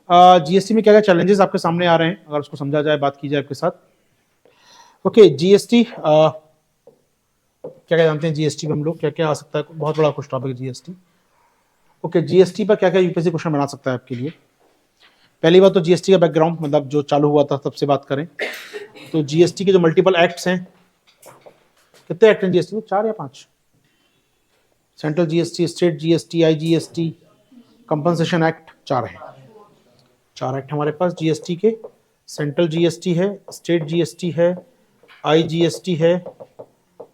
GST में क्या क्या चैलेंजेस आपके सामने आ रहे हैं, अगर उसको समझा जाए, बात की जाए आपके साथ। ओके, जीएसटी क्या क्या जानते हैं जीएसटी में हम लोग, क्या क्या आ सकता है, बहुत बड़ा कुछ टॉपिक है जीएसटी। ओके, जीएसटी पर क्या क्या यूपीएससी क्वेश्चन बना सकता है आपके लिए। पहली बात तो जीएसटी का बैकग्राउंड, मतलब जो चालू हुआ था तब से बात करें तो जीएसटी के जो मल्टीपल एक्ट्स हैं, कितने एक्ट हैं जीएसटी में, 4 या 5? Central GST, state GST, IGST, compensation act, 4 हैं। 4 एक्ट हमारे पास जीएसटी के। सेंट्रल जीएसटी है, स्टेट जीएसटी है, आईजीएसटी है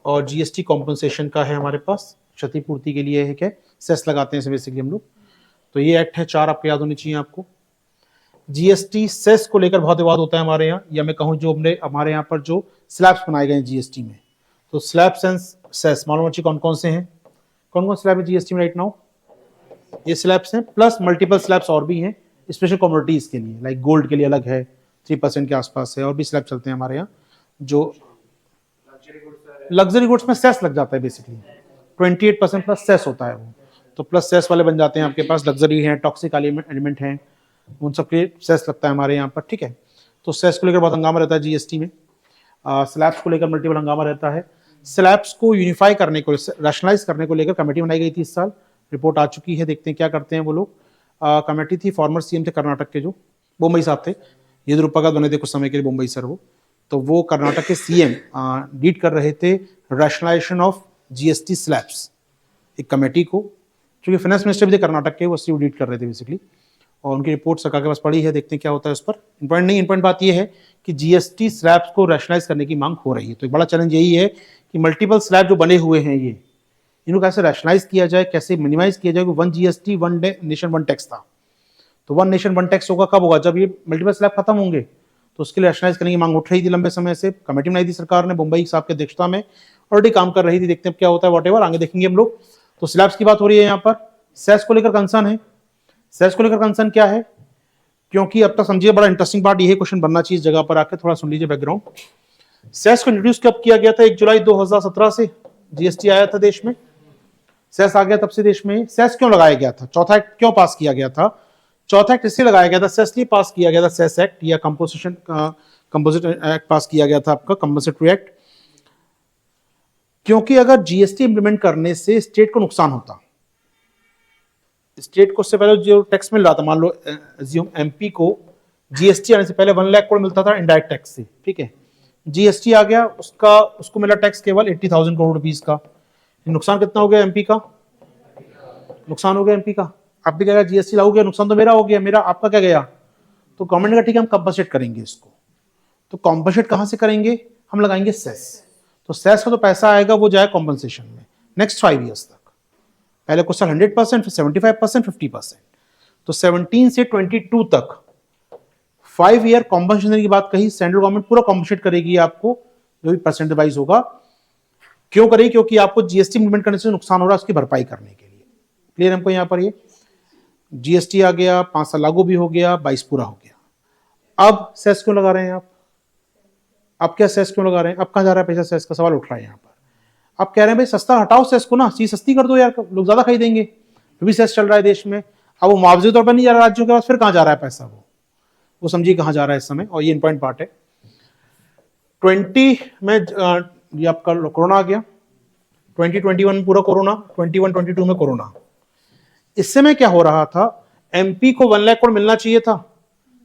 और जीएसटी कॉम्पनसेशन का है हमारे पास, क्षतिपूर्ति के लिए है, क्या सेस लगाते हैं बेसिकली हम लोग। तो ये एक्ट है 4, आपको याद होनी चाहिए आपको। जीएसटी सेस को लेकर बहुत विवाद होता है हमारे यहाँ, या मैं कहूँ जो हमारे यहाँ पर जो स्लैब्स बनाए गए हैं जीएसटी में, तो स्लैब्स एंड सेस मालूम चाहिए कौन कौन से हैं, कौन कौन स्लैब है जीएसटी में राइट नाउ। ये स्लैब्स हैं प्लस मल्टीपल स्लैब्स और भी हैं स्पेशल कमोडिटीज के लिए, लाइक गोल्ड के लिए अलग है, 3% के आसपास है, और भी स्लैब चलते हैं हमारे यहाँ। जो लग्जरी गुड्स में सेस लग जाता है बेसिकली, 28% प्लस सेस होता है वो, तो प्लस सेस वाले बन जाते हैं आपके पास। लग्जरी हैं, टॉक्सिक एलिमेंट हैं, उन सब के सेस लगता है हमारे यहाँ पर, ठीक है। तो सेस को लेकर बहुत हंगामा रहता है जीएसटी में। स्लैब्स को लेकर मल्टीपल हंगामा रहता है। स्लैब्स को यूनिफाई करने को, रैशनलाइज करने को लेकर कमेटी बनाई गई थी इस साल, रिपोर्ट आ चुकी है, देखते हैं क्या करते हैं वो लोग। कमेटी थी, फॉर्मर सीएम थे कर्नाटक के, जो बम्बई साहब थे, येदियुरप्पा का बने थे कुछ समय के लिए बम्बई सर वो, तो वो कर्नाटक के सीएम लीड कर रहे थे रैशनलाइजेशन ऑफ जीएसटी स्लैब्स, एक कमेटी को, क्योंकि फाइनेंस मिनिस्टर भी थे कर्नाटक के, वो लीड कर रहे थे बेसिकली। और उनकी रिपोर्ट सरकार के पास पड़ी है, देखते हैं क्या होता है उस पर। इंपॉर्टेंट नहीं, इंपॉर्टेंट बात यह है कि जीएसटी स्लैब्स को रैशनलाइज करने की मांग हो रही है। तो एक बड़ा चैलेंज यही है कि मल्टीपल स्लैब जो बने हुए हैं ये, इनको कैसे रैशनलाइज किया जाए, कैसे मिनिमाइज किया जाए। One GST one nation one tax था, तो वन नेशन वन टैक्स होगा कब होगा, जब ये मल्टीपल स्लैब खत्म होंगे। तो उसके लिए रैशनलाइज करने की मांग उठ रही थी लंबे समय से, कमेटी बनाई थी सरकार ने मुंबई साहब की अध्यक्षता में, ऑलरेडी काम कर रही थी, देखते हैं क्या होता है, वॉटेवर आगे देखेंगे हम लोग। तो स्लैब्स की बात हो रही है यहाँ पर। सेस को लेकर कंसर्न है, सेस को लेकर कंसर्न क्या है, क्योंकि अब तक समझिए बड़ा इंटरेस्टिंग पार्ट ये है, क्वेश्चन बनना चाहिए इस जगह पर आके, थोड़ा सुन लीजिए बैकग्राउंड। सेस को इंट्रोड्यूस कब किया गया था, 1 जुलाई 2017 से जीएसटी आया था देश में, सेस आ गया तब से देश में। सेस क्यों लगाया गया था, चौथा एक्ट क्यों पास किया गया था, चौथा एक्ट इसलिए लगाया गया था, सेस लिए पास किया गया था, सेस एक्ट या कंपोजिट एक्ट पास किया गया था आपका, कंपल्सरी एक्ट, क्योंकि अगर जीएसटी इंप्लीमेंट करने से स्टेट को नुकसान होता, स्टेट को उससे पहले जो टैक्स मिल रहा था, मान लो एमपी को जीएसटी आने से पहले 1 लाख करोड़ मिलता था इनडायरेक्ट टैक्स से, ठीक है, जीएसटी आ गया, उसको मिला टैक्स केवल 80,000 करोड़ रुपीस का। नुकसान कितना हो गया एमपी का, नुकसान हो गया एमपी का। आप भी कहेगा जीएसटी लागू किया, नुकसान तो मेरा हो गया, मेरा आपका क्या गया, तो गवर्नमेंट का ठीक है हम कंपनसेट करेंगे इसको। तो कंपनसेट कहां से करेंगे, हम लगाएंगे सेस। तो सेस का जो पैसा आएगा वो जाए कॉम्पनसेशन में नेक्स्ट 5 ईयर्स तक। पहले कुछ साल 100%, फिर 75%, 50%। तो 17 से 22 तक 5 ईयर कॉम्पनसेशन की बात कही, सेंट्रल गवर्नमेंट पूरा कॉम्पनसेट करेगी आपको, जो भी परसेंटेज वाइज होगा। क्यों करेगी, क्योंकि आपको जीएसटी इंप्लीमेंट करने से नुकसान हो रहा है, उसकी भरपाई करने के लिए। क्लियर हमको यहाँ पर, ये जीएसटी आ गया, 5 साल लागू भी हो गया, 22 पूरा हो गया। अब सेस क्यों लगा रहे हैं आप क्या सेस क्यों लगा रहे हैं, अब कहां जा रहा है पैसा, सेस का सवाल उठ रहा है यहाँ पर। आप कह रहे हैं भाई सस्ता हटाओ सेस को ना, चीज सस्ती कर दो यार, लोग ज्यादा खरीदेंगे, तो भी सेस चल रहा है देश में। अब वो मुआवजे तौर पर नहीं जा रहा राज्यों के पास, फिर कहां जा रहा है पैसा, वो समझिए कहां जा रहा है इस समय, और ये इंपॉर्टेंट पार्ट है। 20 में ये आपका कोरोना आ गया, 2021 पूरा कोरोना, 21-22 में कोरोना। इस समय क्या हो रहा था, एमपी को 1 लाख करोड़ मिलना चाहिए था,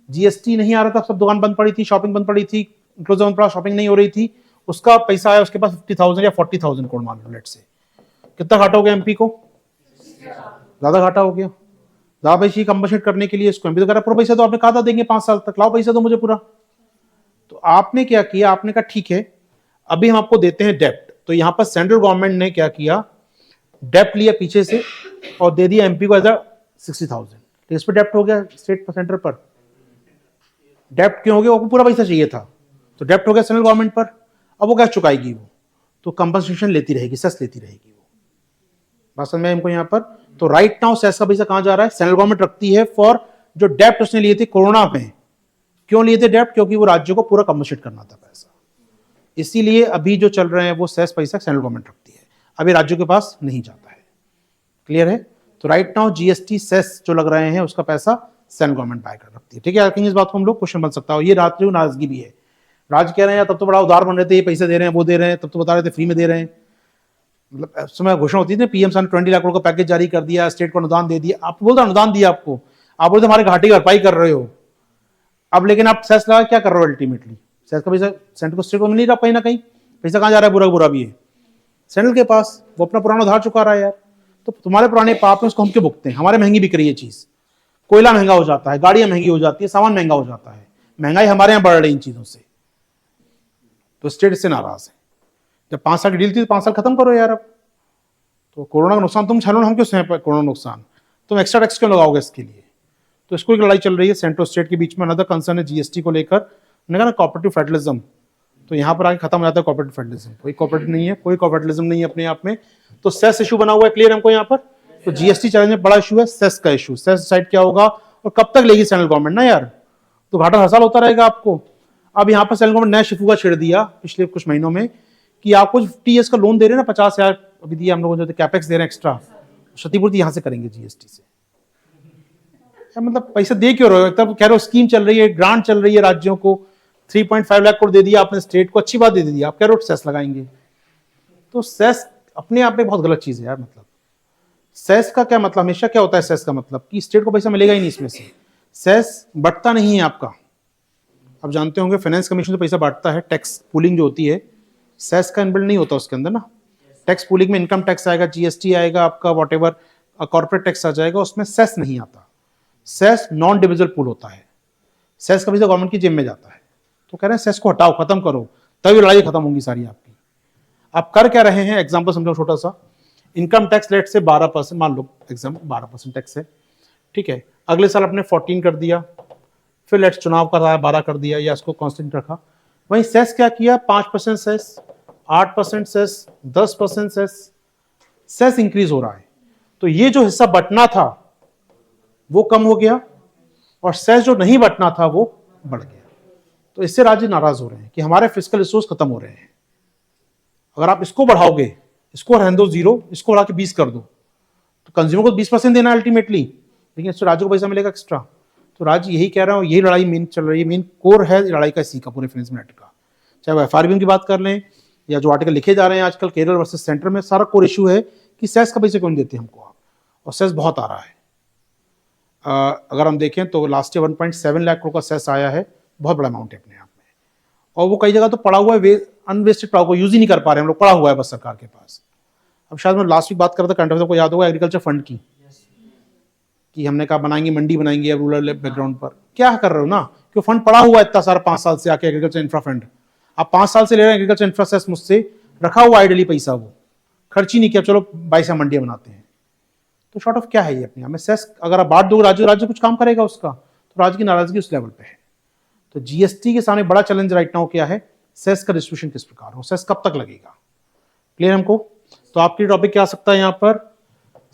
जीएसटी नहीं आ रहा था, सब दुकान बंद पड़ी थी, शॉपिंग बंद पड़ी थी, इंक्लूजन पड़ा, शॉपिंग नहीं हो रही थी, उसका पैसा आया उसके पास 50,000 या 40,000 करोड़ मान लो लेट से। कितना घाटा हो गया एमपी को, ज्यादा घाटा हो गया। ज्यादा पैसे कंपनसेट करने के लिए इसको एमपी तो कह रहा पूरा पैसा तो आपने कहा था देंगे 5 साल तक, लाओ पैसा दो मुझे पूरा। तो आपने क्या किया, आपने कहा ठीक है अभी हम आपको देते हैं डेप्ट। तो यहां पर सेंट्रल गवर्नमेंट ने क्या किया, डेप्ट लिया पीछे से और दे दिया एमपी को एज 60,000। तो इस पर डेप्ट हो गया स्टेट पर, सेंटर पर डेप्ट क्यों हो गया, वो पूरा पैसा चाहिए था, तो डेप्ट हो गया सेंट्रल गवर्नमेंट पर। अब वो क्या चुकाएगी, वो तो कंपनसेशन लेती रहेगी, सेस लेती रहेगी वो। बात समझ में हमको यहाँ पर। तो राइट नाउ सेस का पैसा कहां जा रहा है, सेंट्रल गवर्नमेंट रखती है फॉर जो डेप्ट उसने लिए थे कोरोना में। क्यों लिए थे डेप्ट, क्योंकि वो राज्यों को पूरा कंपनसेट करना था पैसा, इसीलिए अभी जो चल रहे हैं वो सेस पैसा सेंट्रल गवर्नमेंट रखती है, अभी राज्यों के पास नहीं जाता है। क्लियर है। तो राइट नाउ जीएसटी सेस जो लग रहे हैं उसका पैसा सेंट्रल गवर्नमेंट बाय कर रखती है। ठीक है, इस बात को हम लोग क्वेश्चन बन सकता है। ये राज्य नाराजगी भी है, राज्य कह रहे हैं तब तो बड़ा उदार बन रहे थे, ये पैसे दे रहे हैं वो दे रहे हैं, तब तो बता रहे थे फ्री में दे रहे हैं। मतलब उस समय घोषणा होती थी पीएम सन 20 लाख करोड़ का पैकेज जारी कर दिया, स्टेट को अनुदान दे दिया, आप बोलते अनुदान दिया आपको, आप बोलते हमारे घाटे की भरपाई कर रहे हो। अब लेकिन आप सेस लगा क्या कर रहे हो अल्टीमेटली, सेस का पैसा सेंट्रल को स्टेट को मिल नहीं रहा, कहीं ना कहीं पैसा कहाँ जा रहा है, बुरा बुरा भी है सेंट्रल के पास, वो अपना पुराना उधार चुका रहा है यार। तो तुम्हारे पुराने पाप है उसको हम क्यों भुगते हैं, हमारे महंगी बिक रही है चीज, कोयला महंगा हो जाता है, गाड़ियां महंगी हो जाती है, सामान महंगा हो जाता है, महंगाई हमारे यहाँ बढ़ रही इन चीजों से, तो स्टेट इससे नाराज है। जब 5 साल की डील थी तो 5 साल खत्म करो यार। अब तो कोरोना का नुकसान तुम छालो, हम क्यों सहे कोरोना नुकसान, तुम एक्स्ट्रा टैक्स क्यों लगाओगे इसके लिए। तो इसको एक लड़ाई चल रही है सेंट्रल स्टेट के बीच में। अनदर कंसर्न है जीएसटी को लेकर, मैंने कहा ना कॉपरेटिव फेडरलिज्म, तो यहाँ पर आगे खत्म हो जाता है कॉपरेटिव फेडरलिज्म, कोई कॉपरेटिव नहीं है, कोई कॉपरेटिविज्म नहीं है अपने आप में। तो सेस इशू बना हुआ है क्लियर हमको यहाँ पर। तो जीएसटी चैलेंज में बड़ा इशू है सेस का इशू, सेस डिसाइड क्या होगा और कब तक लेगी सेंट्रल गवर्नमेंट ना यार, तो घाटा हर साल होता रहेगा आपको। अब यहाँ पर सेंट्रल गवर्नमेंट नया शिफुगा छेड़ दिया पिछले कुछ महीनों में कि आपको 50 ईयर्स का लोन दे रहे हैं ना, 50,000 अभी दिया हम लोगों जो कैपेक्स दे रहे हैं एक्स्ट्रा, क्षतिपूर्ति यहाँ से करेंगे जीएसटी से। मतलब पैसे दे क्यों रहे हो, तब कह रहे हो स्कीम चल रही है, ग्रांट चल रही है राज्यों को, 3.5 लाख करोड़ दे दिया आपने स्टेट को, अच्छी बात दे दी, आप कह रहे हो सेस लगाएंगे। तो सेस अपने आप में बहुत गलत चीज है यार। मतलब सेस का क्या मतलब, हमेशा क्या होता है सेस का मतलब कि स्टेट को पैसा मिलेगा ही नहीं इसमें से, सेस बढ़ता नहीं है आपका। आप जानते होंगे फाइनेंस कमीशन जो पैसा बांटता है, टैक्स पूलिंग जो होती है, सेस का इनबिल्ड नहीं होता उसके अंदर ना। टैक्स पूलिंग में इनकम टैक्स आएगा, जीएसटी आएगा, आपका वॉटेवर कॉर्पोरेट टैक्स आ जाएगा, उसमें सेस नहीं आता। सेस नॉन डिविजिबल पूल होता है, सेस का पैसा गवर्नमेंट की जेब में जाता है। तो कह रहे हैं सेस को हटाओ, खत्म करो, तभी लड़ाई खत्म होंगी सारी आपकी। आप कर क्या रहे हैं, एग्जांपल समझो छोटा सा, इनकम टैक्स रेट से 12% मान लो, एग्जाम 12% टैक्स है, ठीक है, अगले साल आपने 14 कर दिया, फिर लेट्स चुनाव का रहा 12 कर दिया या इसको कांस्टेंट रखा। वहीं सेस क्या किया, 5% cess, 8% cess, 10% cess, cess increase हो रहा है। तो ये जो हिस्सा बटना था वो कम हो गया और सेस जो नहीं बटना था वो बढ़ गया। तो इससे राज्य नाराज हो रहे हैं कि हमारे फिस्कल रिसोर्स खत्म हो रहे हैं। अगर आप इसको बढ़ाओगे, इसको रहने दो 0, इसको बढ़ा के 20 कर दो, तो कंज्यूमर को 20% देना अल्टीमेटली, लेकिन इससे राज्य को पैसा मिलेगा एक्स्ट्रा। तो राज्य यही कह रहा हूं, यही लड़ाई मेन चल रही है, मेन कोर है लड़ाई का इसी का पूरे फाइनेंस मिनट का। चाहे वो एफआरबीएम की बात कर लें या जो आर्टिकल लिखे जा रहे हैं आजकल केरल वर्सेस सेंटर में, सारा कोर इशू है कि सेस का पैसे क्यों नहीं देते हमको आप, और सेस बहुत आ रहा है। अगर हम देखें तो लास्ट ईयर 1.7 लाख करोड़ का सेस आया है, बहुत बड़ा अमाउंट है अपने आप में, और वो कई जगह तो पड़ा हुआ है, अनवेस्टेड पड़ा हुआ, यूज ही नहीं कर पा रहे हम लोग, पड़ा हुआ है बस सरकार के पास। अब शायद मैं लास्ट वीक बात कर रहा था करंट अफेयर को याद होगा एग्रीकल्चर फंड की, कि हमने कहा बनाएंगे मंडी बनाएंगे अब रूरल बैकग्राउंड पर, क्या कर रहे हो ना, क्यों फंड पड़ा हुआ है इतना सारा 5 साल से आके एग्रीकल्चर इंफ्रा फंड, आप 5 साल से ले रहे हैं एग्रीकल्चर इंफ्रा सेस मुझसे, रखा हुआ आइडली पैसा, वो खर्च ही नहीं किया, चलो 22 मंडियां बनाते हैं। तो शॉर्ट ऑफ क्या है ये अपने आप में, सेस अगर आप बांट दो राज्य कुछ काम करेगा उसका, तो राज्य की नाराजगी उस लेवल पे है। तो जीएसटी के सामने बड़ा चैलेंज राइट नाउ क्या है, सेस का डिस्ट्रीब्यूशन किस प्रकार हो, सेस कब तक लगेगा, क्लियर हमको। तो आपकी टॉपिक क्या आ सकता है यहाँ पर,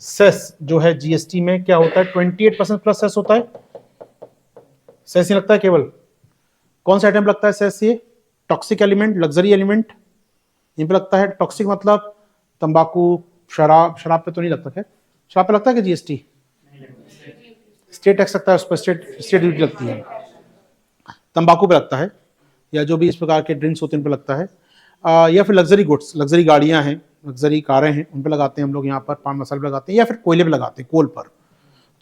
सेस जो है जीएसटी में क्या होता है, 28% प्लस सेस होता है, सेस ही लगता है केवल, कौन सा आइटम लगता है सेस, ये टॉक्सिक एलिमेंट, लग्जरी एलिमेंट, इन पे लगता है। टॉक्सिक मतलब तंबाकू, शराब पे तो नहीं लगता, खैर शराब पे लगता है कि जीएसटी, स्टेट टैक्स लगता है उस पर, स्टेट ड्यूटी लगती है, तंबाकू पे लगता है, या जो भी इस प्रकार के ड्रिंक्स होते हैं उन पे लगता है, या फिर लग्जरी गुड्स, लग्जरी गाड़ियां हैं, लग्जरी कारें हैं, उन पे लगाते हैं हम लोग यहाँ पर, पान मसाले पे लगाते हैं, या फिर कोयले पे लगाते हैं, कोल पर।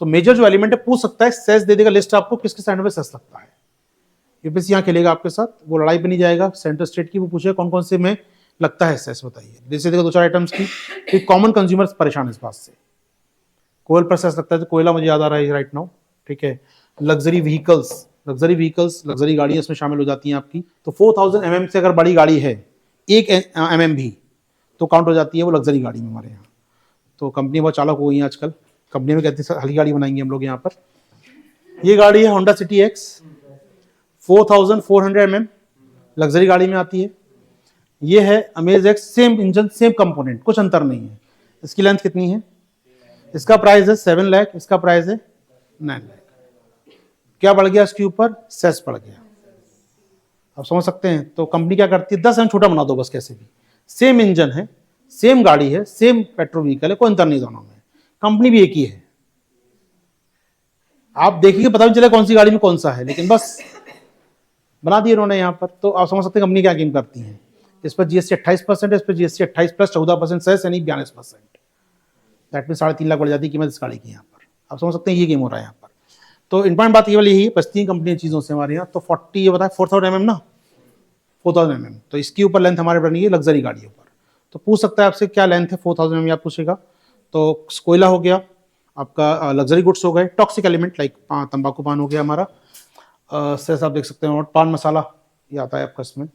तो मेजर जो एलिमेंट है पूछ सकता है, सेस दे देगा लिस्ट आपको किस किस साइड में सेस लगता है, यूपीएससी यहाँ खेलेगा आपके साथ, वो लड़ाई पे नहीं जाएगा सेंटर स्टेट की, वो पूछेगा कौन कौन से में लगता है सेस बताइए, जैसे देखो 2-4 आइटम्स की, कॉमन कंज्यूमर्स परेशान है इस बात से, कोयल पर सेस लगता है, तो कोयला मुझे याद आ रहा है राइट नाउ, ठीक है। लग्जरी व्हीकल्स, लग्जरी गाड़ियां इसमें शामिल हो जाती हैं आपकी, तो 4000 mm से अगर बड़ी गाड़ी है 1 mm भी तो काउंट हो जाती है वो लग्जरी गाड़ी में हमारे यहाँ। तो कंपनी बहुत चालक हो गई है आजकल, कंपनी में कहती है हल्की गाड़ी बनाएंगे हम लोग यहाँ पर। ये गाड़ी है Honda city x, 4400 mm luxury गाड़ी में आती है। ये है amaze x, same engine same component, कुछ अंतर नहीं है। इसकी लेंथ कितनी है, इसका प्राइस है 7 लाख, इसका प्राइस है 9 लाख। क्या बढ़ गया इसके ऊपर, सेस बढ़ गया, आप समझ सकते हैं। तो कंपनी क्या करती है, 10 mm छोटा बना दो बस, कैसे भी, सेम इंजन है, सेम गाड़ी है, सेम पेट्रोल व्हीकल है, कोई अंतर नहीं दोनों में, कंपनी भी एक ही है। आप देखिए पता भी चले कौन सी गाड़ी में कौन सा है, लेकिन बस बना दिए उन्होंने यहाँ पर। तो आप समझ सकते हैं कंपनी क्या गेम करती है। इस पर जीएसटी 28% है, इस पर जीएसटी 28 प्लस 14% सेस यानी 42%। दैट मीन 3.5 लाख बढ़ जाती है कीमत इस गाड़ी की यहाँ पर। आप समझ सकते हैं ये गेम हो रहा है यहाँ पर। तो इंपॉर्टेंट बात ये वाली यही है, बचती हैं कंपनी चीज़ों से हमारे यहाँ। तो 40 ये बताए 4000 mm ना, 4000 mm, तो इसके ऊपर लेंथ हमारे बनी है लग्जरी गाड़ी ऊपर। तो पूछ सकता है आपसे क्या लेंथ है 4000 mm, आप पूछेगा। तो कोयला हो गया आपका, लग्जरी गुड्स हो गए, टॉक्सिक एलिमेंट लाइक तंबाकू पान हो गया हमारा, सेस आप देख सकते हैं, और पान मसाला ये आता है आपका इसमें,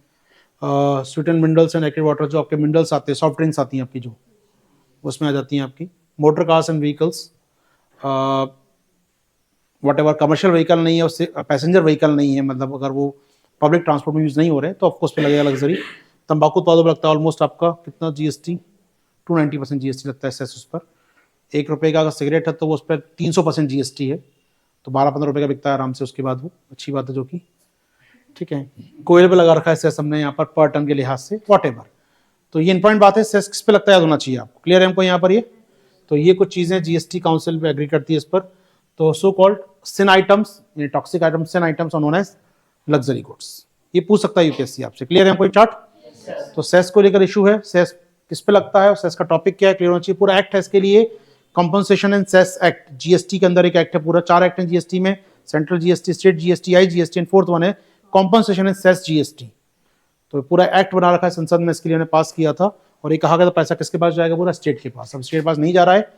sweet and minerals and active water, जो आपके मिनरल्स आते हैं, सॉफ्ट ड्रिंक्स आती हैं आपकी जो उसमें आ जाती हैं आपकी, motor cars and vehicles, what ever commercial vehicle नहीं है, उससे पैसेंजर व्हीकल नहीं है, मतलब अगर वो पब्लिक ट्रांसपोर्ट में यूज़ नहीं हो रहे तो ऑफकोर्स पे लगेगा लग्जरी। तंबाकू उत्पादों पर लगता है ऑलमोस्ट आपका कितना जीएसटी, 290% जीएसटी लगता है सेस उस पर। 1 रुपये का अगर सिगरेट है तो वो उस पर 300% जीएसटी है, तो 12-15 रुपये का बिकता है आराम से उसके बाद, वो अच्छी बात है जो कि ठीक है। कोयल पे लगा रखा है सेस हमने यहाँ पर टन के लिहाज से, वॉट एवर। तो ये इंपॉर्टेंट बात है, सेस किस पे लगता है याद होना चाहिए आपको। क्लियर है हमको यहाँ पर ये। तो ये कुछ चीज़ें जीएसटी काउंसिल पे एग्री करती है इस पर। तो so called sin items, toxic items, sin items known as luxury goods. ये पूछ सकता है यूपीएससी आपसे। क्लियर है हमको चार्ट। तो सेस को लेकर इशू है, सेस किस पे लगता है और सेस का टॉपिक क्या है, क्लियर होना चाहिए। पूरा एक्ट है इसके लिए, compensation and cess act, GST के अंदर एक एक्ट है पूरा, 4 एक्ट हैं जीएसटी में, central GST, state GST, I GST and 4th one है कॉम्पनसेशन एंड सेस जीएसटी। तो पूरा एक्ट बना रखा है संसद में, इसके लिए हमने पास किया था। और ये कहा गया था पैसा किसके पास जाएगा, पूरा स्टेट के पास। अब स्टेट के पास नहीं जा रहा है,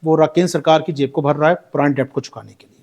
वो केंद्र सरकार की जेब को भर रहा है पुराने डेब्ट को चुकाने के लिए।